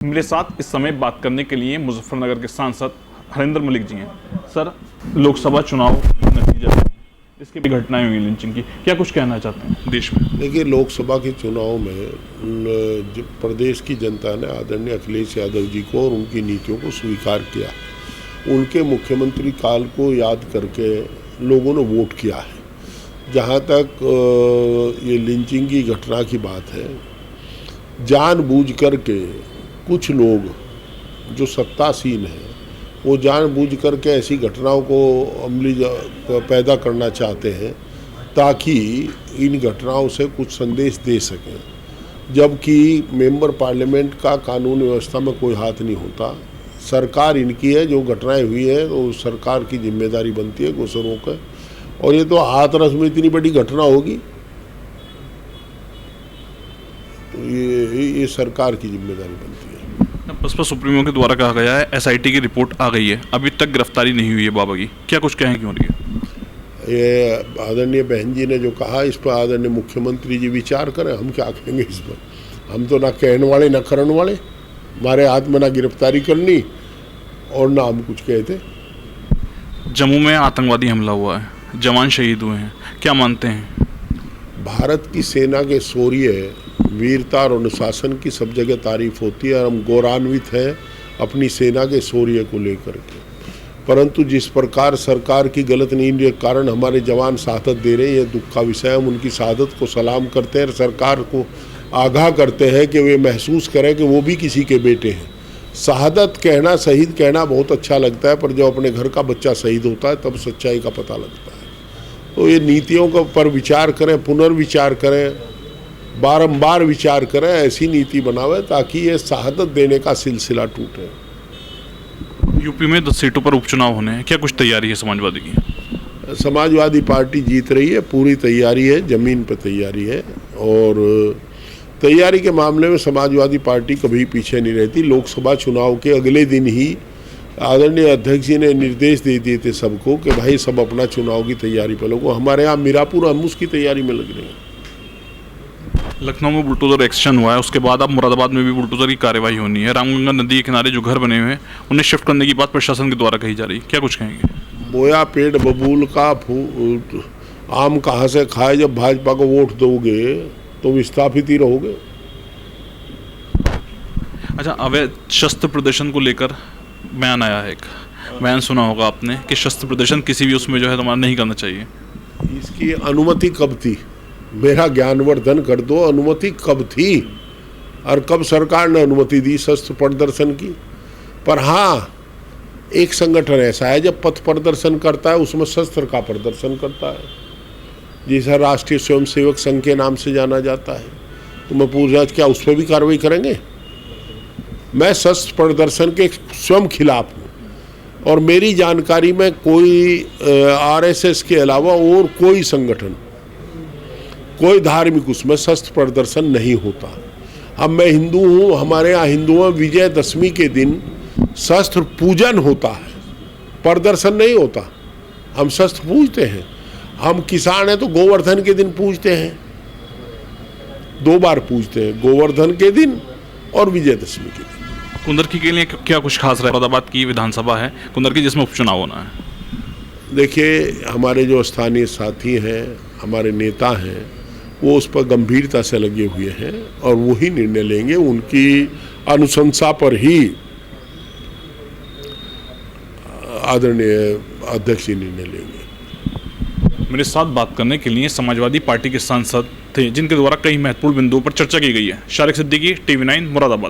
मेरे साथ इस समय बात करने के लिए मुजफ्फरनगर के सांसद हरिंदर मलिक जी हैं। सर, लोकसभा चुनाव नतीजा है, इसकी भी घटनाएं हुई लिंचिंग की, क्या कुछ कहना चाहते हैं देश में? देखिए, लोकसभा के चुनाव में जो प्रदेश की जनता ने आदरणीय अखिलेश यादव जी को और उनकी नीतियों को स्वीकार किया, उनके मुख्यमंत्री काल को याद करके लोगों ने वोट किया है। जहाँ तक ये लिंचिंग की घटना की बात है, जानबूझ करके कुछ लोग जो सत्तासीन हैं वो जानबूझ करके ऐसी घटनाओं को अमली पैदा करना चाहते हैं ताकि इन घटनाओं से कुछ संदेश दे सकें, जबकि मेंबर पार्लियामेंट का कानून व्यवस्था में कोई हाथ नहीं होता। सरकार इनकी है, जो घटनाएं हुई है तो सरकार की जिम्मेदारी बनती है उसे रोकें। और ये तो हाथरस में इतनी बड़ी घटना होगी तो ये सरकार की जिम्मेदारी बनती है। बसपा सुप्रीमो के द्वारा कहा गया है एसआईटी की रिपोर्ट आ गई है, अभी तक गिरफ्तारी नहीं हुई है बाबा की, क्या कुछ कहें क्यों रही है? ये आदरणीय बहन जी ने जो कहा, इस पर आदरणीय मुख्यमंत्री जी विचार करें, हम क्या कहेंगे इस पर। हम तो ना कहने वाले ना करने वाले, हमारे हाथ में ना गिरफ्तारी करनी और ना हम कुछ कहते। जम्मू में आतंकवादी हमला हुआ है, जवान शहीद हुए हैं, क्या मानते हैं? भारत की सेना के शौर्य, वीरता और अनुशासन की सब जगह तारीफ होती है और हम गौरवान्वित हैं अपनी सेना के शौर्य को लेकर के। परंतु जिस प्रकार सरकार की गलत नीति के कारण हमारे जवान शहादत दे रहे हैं, यह दुख का विषय है। हम उनकी शहादत को सलाम करते हैं और सरकार को आगाह करते हैं कि वे महसूस करें कि वो भी किसी के बेटे हैं। शहादत कहना, शहीद कहना बहुत अच्छा लगता है, पर जब अपने घर का बच्चा शहीद होता है तब सच्चाई का पता लगता है। तो ये नीतियों का पर विचार करें, पुनर्विचार करें, बारंबार विचार करें, ऐसी नीति बनावे ताकि ये शहादत देने का सिलसिला टूटे। यूपी में 10 सीटों पर उपचुनाव होने हैं, क्या कुछ तैयारी है समाजवादी की? समाजवादी पार्टी जीत रही है, पूरी तैयारी है, जमीन पर तैयारी है। और तैयारी के मामले में समाजवादी पार्टी कभी पीछे नहीं रहती। लोकसभा चुनाव के अगले दिन ही आदरणीय अध्यक्ष जी ने निर्देश दे दिए थे सबको कि भाई सब अपना चुनाव की तैयारी पर लगो। हमारे यहाँ मीरापुर, हम उसकी तैयारी में लग रहे हैं। लखनऊ में बुलडोजर एक्शन हुआ है, उसके बाद अब मुरादाबाद में भी बुलडोजर की कार्रवाई होनी है। रामगंगा नदी के किनारे जो घर बने हुए हैं उन्हें शिफ्ट करने की बात प्रशासन के द्वारा कही जा रही है, क्या कुछ कहेंगे? बोया पेड़ बबूल का आम कहाँ से खाए? जब भाजपा को वोट दोगे तो विस्थापित ही रहोगे। अच्छा, अवैध शस्त्र प्रदर्शन को लेकर बयान आया है, एक बयान सुना होगा आपने कि शस्त्र प्रदर्शन किसी भी उसमें जो है तुम्हारा नहीं करना चाहिए। इसकी अनुमति कब थी? मेरा ज्ञानवर्धन कर दो, अनुमति कब थी और कब सरकार ने अनुमति दी शस्त्र प्रदर्शन की? पर हाँ, एक संगठन ऐसा है जब पथ प्रदर्शन करता है उसमें शस्त्र का प्रदर्शन करता है, जिसे राष्ट्रीय स्वयंसेवक संघ के नाम से जाना जाता है। तो मैं पूछ रहा, क्या उस पर भी कार्रवाई करेंगे? मैं शस्त्र प्रदर्शन के स्वयं खिलाफ हूँ और मेरी जानकारी में कोई आरएसएस के अलावा और कोई संगठन, कोई धार्मिक उसमें शस्त्र प्रदर्शन नहीं होता। अब मैं हिंदू हूँ, हमारे यहाँ हिंदुओं में विजयदशमी के दिन शस्त्र पूजन होता है, प्रदर्शन नहीं होता। हम शस्त्र पूजते हैं। हम किसान हैं तो गोवर्धन के दिन पूजते हैं, 2 बार पूजते हैं, गोवर्धन के दिन और विजयदशमी के दिन। कुंदरकी के लिए क्या कुछ खास रहा? मुरादाबाद की विधानसभा है कुंदरकी, जिसमें उपचुनाव होना है। देखिए, हमारे जो स्थानीय साथी हैं, हमारे नेता हैं, वो उस पर गंभीरता से लगे हुए हैं और वही निर्णय लेंगे। उनकी अनुशंसा पर ही आदरणीय अध्यक्ष जी निर्णय लेंगे। मेरे साथ बात करने के लिए समाजवादी पार्टी के सांसद थे, जिनके द्वारा कई महत्वपूर्ण बिंदुओं पर चर्चा की गई है। शारिक सिद्दीकी, TV9 मुरादाबाद।